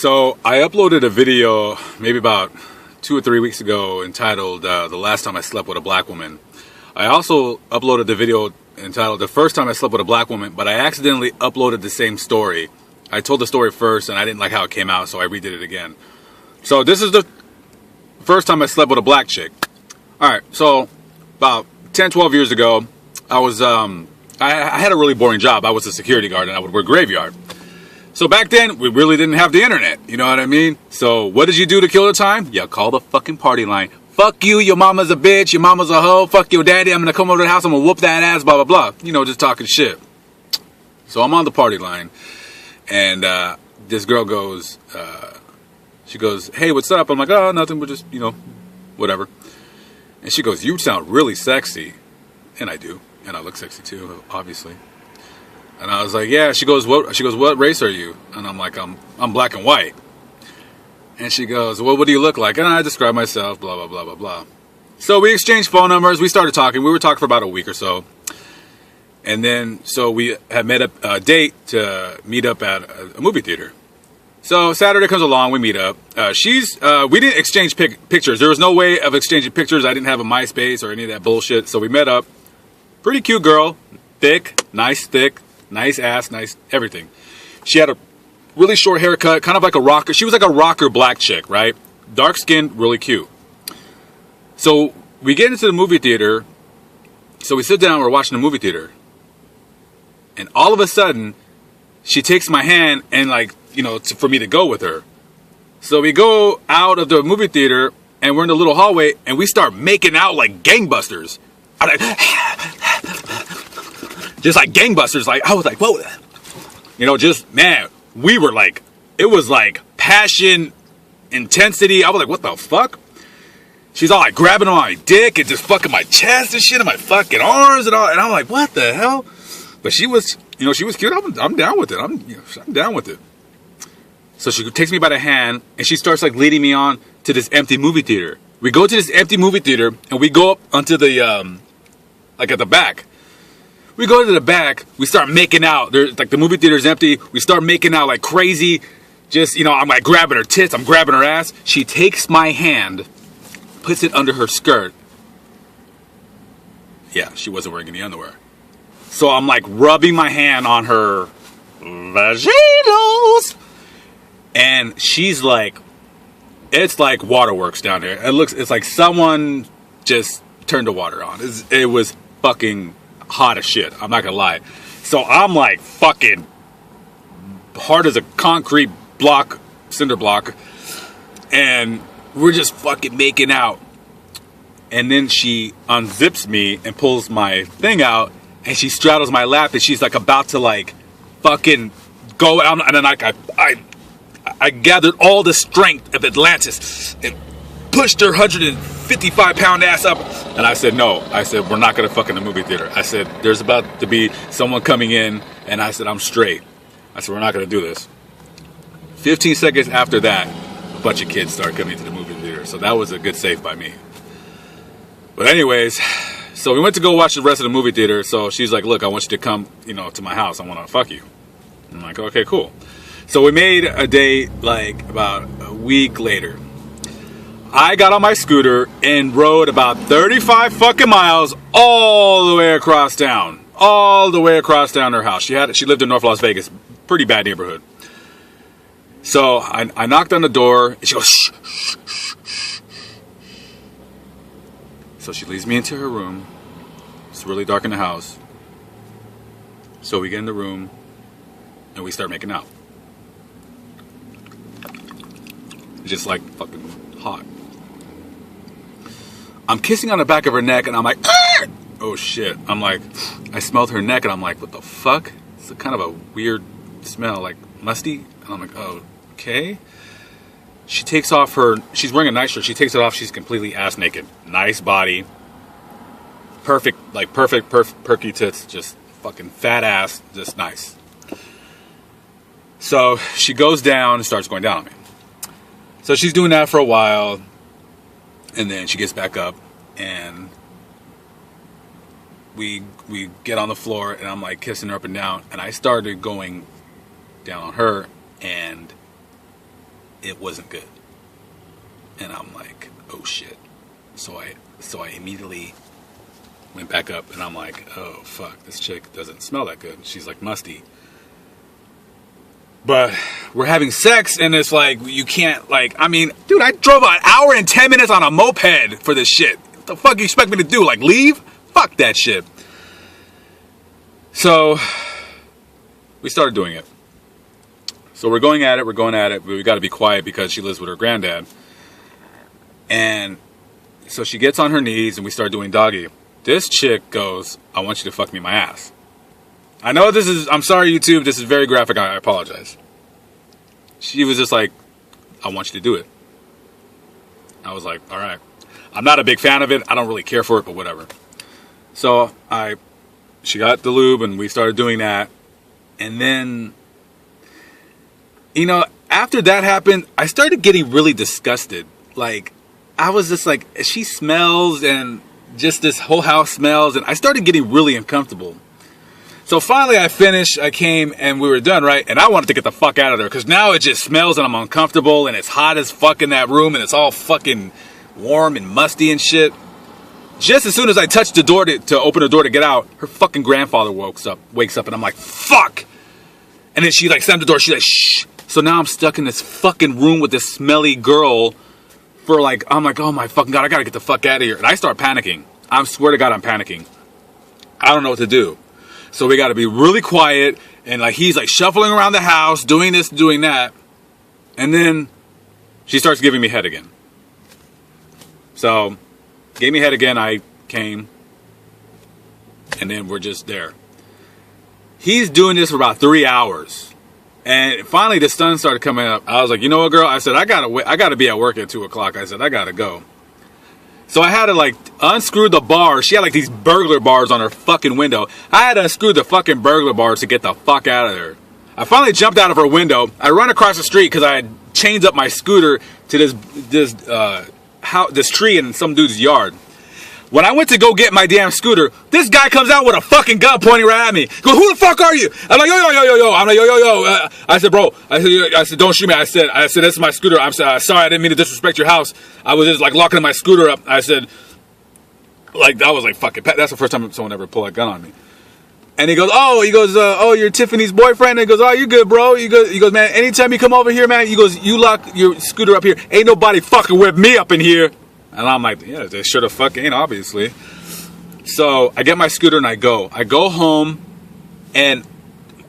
So I uploaded a video maybe about 2 or 3 weeks ago entitled The Last Time I Slept with a Black Woman. I also uploaded the video entitled The First Time I Slept with a Black Woman, but I accidentally uploaded the same story. I told the story first and I didn't like how it came out, so I redid it again. So this is the first time I slept with a black chick. Alright, so about 10, 12 years ago, I was, I had a really boring job. I was a security guard and I would work graveyard. So back then, we really didn't have the internet, you know what I mean? So what did you do to kill the time? You call the fucking party line. Fuck you, your mama's a bitch, your mama's a hoe, fuck your daddy, I'm gonna come over to the house, I'm gonna whoop that ass, blah, blah, blah. You know, just talking shit. So I'm on the party line, and this girl goes, she goes, hey, what's up? I'm like, oh, nothing, we're just, you know, whatever. And she goes, you sound really sexy. And I do, and I look sexy too, obviously. And I was like, yeah. She goes, what race are you? And I'm like, I'm black and white. And she goes, well, what do you look like? And I describe myself, blah, blah, blah, blah, blah. So we exchanged phone numbers. We started talking. We were talking for about a week or so. And then, so we had met a date to meet up at a movie theater. So Saturday comes along, we meet up. We didn't exchange pictures. There was no way of exchanging pictures. I didn't have a MySpace or any of that bullshit. So we met up. Pretty cute girl. Thick, nice ass, nice everything. She had a really short haircut, kind of like a rocker. She was like a rocker black chick, right? Dark skinned, really cute. So we get into the movie theater. So we sit down, we're watching the movie theater. And all of a sudden, she takes my hand and like, you know, for me to go with her. So we go out of the movie theater and we're in the little hallway and we start making out like gangbusters. I'm like, just like gangbusters. Like, I was like, whoa. You know, just, man, we were like, it was like passion, intensity. I was like, what the fuck? She's all like grabbing on my dick and just fucking my chest and shit and my fucking arms and all. And I'm like, what the hell? But she was, you know, she was cute. I'm down with it. I'm down with it. So she takes me by the hand and she starts like leading me on to this empty movie theater. We go to this empty movie theater and we go up onto the, like at the back. We go to the back, we start making out. There's like the movie theater's empty. We start making out like crazy. Just, you know, I'm like grabbing her tits, I'm grabbing her ass. She takes my hand, puts it under her skirt. Yeah, she wasn't wearing any underwear. So I'm like rubbing my hand on her vaginas. And she's like, it's like waterworks down there. It's like someone just turned the water on. It was fucking hot as shit. I'm not gonna lie. So I'm like fucking hard as a concrete block, cinder block. And we're just fucking making out. And then she unzips me and pulls my thing out. And she straddles my lap and she's like about to like fucking go out. And then I gathered all the strength of Atlantis and pushed her 155-pound ass up. And I said, no. I said, we're not going to fuck in the movie theater. I said, there's about to be someone coming in. And I said, I'm straight. I said, we're not going to do this. 15 seconds after that, a bunch of kids started coming to the movie theater. So that was a good save by me. But anyways, so we went to go watch the rest of the movie theater. So she's like, look, I want you to come, you know, to my house. I want to fuck you. I'm like, okay, cool. So we made a date like about a week later. I got on my scooter and rode about 35 fucking miles all the way across town. All the way across town her house. She lived in North Las Vegas. Pretty bad neighborhood. So I knocked on the door and she goes, shh, shh, shh, shh. So she leads me into her room. It's really dark in the house. So we get in the room and we start making out. Just like fucking hot. I'm kissing on the back of her neck and I'm like, argh! Oh shit. I'm like, I smelled her neck and I'm like, what the fuck? It's a kind of a weird smell, like musty. And I'm like, oh, okay. She takes off she's wearing a night shirt. She takes it off. She's completely ass naked. Nice body. Perfect, perky tits. Just fucking fat ass. Just nice. So she goes down and starts going down on me. So she's doing that for a while, and then she gets back up, and we get on the floor, and I'm like kissing her up and down, and I started going down on her, and it wasn't good. And I'm like, oh shit. So I immediately went back up and I'm like, oh fuck, this chick doesn't smell that good. She's like musty. But we're having sex and it's like, you can't like, I mean, dude, I drove an hour and 10 minutes on a moped for this shit. What the fuck you expect me to do? Like leave? Fuck that shit. So we started doing it. So we're going at it, but we got to be quiet because she lives with her granddad. And so she gets on her knees and we start doing doggy. This chick goes, I want you to fuck me in my ass. I know this is, I'm sorry YouTube, this is very graphic, I apologize. She was just like, I want you to do it. I was like, alright. I'm not a big fan of it, I don't really care for it, but whatever. So she got the lube and we started doing that. And then, you know, after that happened, I started getting really disgusted. Like, I was just like, she smells and just this whole house smells. And I started getting really uncomfortable. So finally I finished, I came and we were done, right? And I wanted to get the fuck out of there because now it just smells and I'm uncomfortable and it's hot as fuck in that room and it's all fucking warm and musty and shit. Just as soon as I touched the door to open the door to get out, her fucking grandfather wakes up and I'm like, fuck! And then she like slammed the door, she's like, shh! So now I'm stuck in this fucking room with this smelly girl for like, I'm like, oh my fucking God, I gotta get the fuck out of here. And I start panicking. I swear to God, I'm panicking. I don't know what to do. So we gotta be really quiet. And like, he's like shuffling around the house, doing this, doing that. And then she starts giving me head again. So, gave me head again, I came. And then we're just there. He's doing this for about 3 hours. And finally the sun started coming up. I was like, you know what, girl? I said, I gotta be at work at 2 o'clock. I said, I gotta go. So I had to like unscrew the bars. She had like these burglar bars on her fucking window. I had to unscrew the fucking burglar bars to get the fuck out of there. I finally jumped out of her window. I run across the street because I had chained up my scooter to this tree in some dude's yard. When I went to go get my damn scooter, this guy comes out with a fucking gun pointing right at me. Go, who the fuck are you? I'm like, yo. I'm like, yo. I said, bro. I said, don't shoot me. I said, this is my scooter. I'm sorry, I didn't mean to disrespect your house. I was just like locking my scooter up. I said, like, that was like fucking. That's the first time someone ever pulled a gun on me. And he goes, oh, you're Tiffany's boyfriend. And he goes, oh, you good, bro? He goes, man, anytime you come over here, man, you lock your scooter up here. Ain't nobody fucking with me up in here. And I'm like, yeah, they should have fucking, obviously. So I get my scooter and I go home and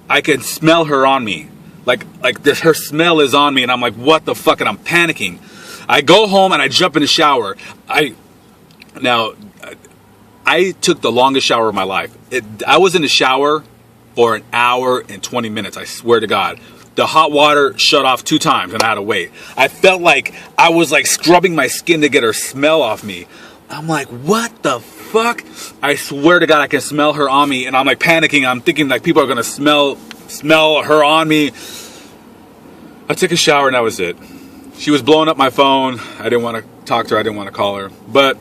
I can smell her on me. Like her smell is on me and I'm like, what the fuck? And I'm panicking. I go home and I jump in the shower. I took the longest shower of my life. I was in the shower for an hour and 20 minutes. I swear to God. The hot water shut off 2 times and I had to wait. I felt like I was like scrubbing my skin to get her smell off me. I'm like, what the fuck? I swear to God, I can smell her on me. And I'm like panicking. I'm thinking like people are going to smell her on me. I took a shower and that was it. She was blowing up my phone. I didn't want to talk to her. I didn't want to call her. But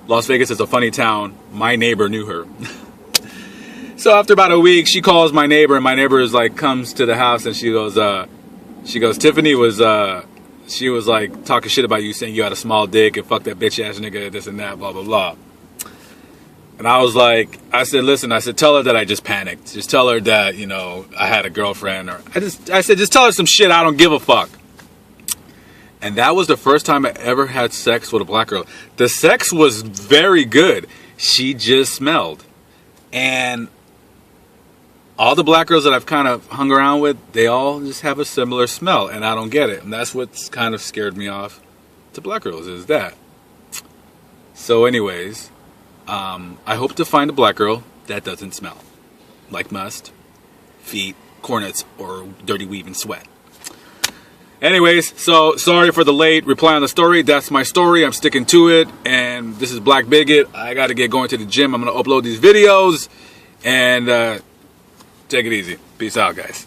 Las Vegas is a funny town. My neighbor knew her. So after about a week, she calls my neighbor, and my neighbor is like, comes to the house, and she goes, Tiffany was, she was like talking shit about you, saying you had a small dick and fuck that bitch ass nigga, this and that, blah blah blah. And I was like, I said, listen, tell her that I just panicked. Just tell her that, you know, I had a girlfriend, or I said, just tell her some shit. I don't give a fuck. And that was the first time I ever had sex with a black girl. The sex was very good. She just smelled, and all the black girls that I've kind of hung around with, they all just have a similar smell, and I don't get it. And that's what's kind of scared me off to black girls, is that. So anyways, I hope to find a black girl that doesn't smell like must, feet, cornets, or dirty weave and sweat. Anyways, so sorry for the late reply on the story. That's my story. I'm sticking to it. And this is Black Bigot. I got to get going to the gym. I'm going to upload these videos. And take it easy. Peace out, guys.